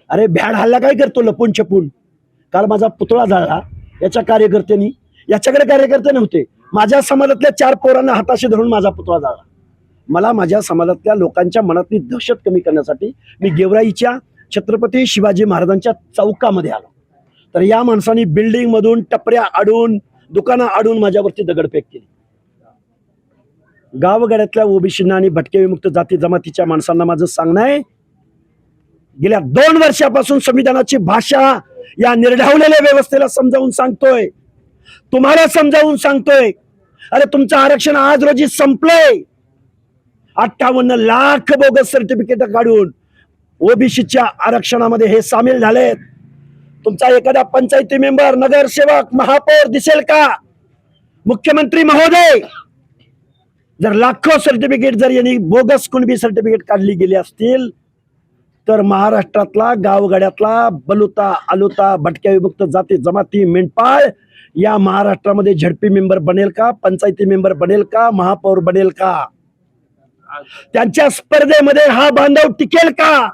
अरे भ्याड हल्ला काय करतो लपून छपून? काल माझा पुतळा जाळला याच्या कार्यकर्त्यांनी. याच्याकडे कार्यकर्ते नव्हते, माझ्या समाजातल्या 4 पोरांना हाताशी धरून माझा पुतळा जाळला. मला माझ्या समाजातल्या लोकांच्या मनातली दहशत कमी करण्यासाठी मी गेवराईच्या छत्रपती शिवाजी महाराजांच्या चौकामध्ये आलो. तर या माणसांनी बिल्डिंग मधून टपऱ्या आडून, दुकानं आडून माझ्यावरती दगडफेक केली. गावगाड्यातल्या ओबीसींना आणि भटके विमुक्त जाती जमातीच्या माणसांना माझं सांगणं आहे, गेल्या 2 वर्षापासून संविधानाची भाषा या निर्ढावलेल्या व्यवस्थेला समजावून सांगतोय, तुम्हाला समजावून सांगतोय. अरे तुमचं आरक्षण आज रोजी संपलंय. 58 लाख बोगस सर्टिफिकेट काढून ओबीसीच्या आरक्षणामध्ये हे सामील झालेत. तुमचा एखादा पंचायती मेंबर, नगरसेवक, महापौर दिसेल का? मुख्यमंत्री महोदय, जर लाखो सर्टिफिकेट जर यांनी बोगस कुणबी सर्टिफिकेट काढली गेली असतील तर महाराष्ट्रातला गावगाड्यातला बलुता, आलुता, भटक्या विमुक्त जाती जमाती, मेंढपाळ या महाराष्ट्रामध्ये झडपी मेंबर बनेल का? पंचायती मेंबर बनेल का? महापौर बनेल का? त्यांच्या स्पर्धेमध्ये हा बांधव टिकेल का?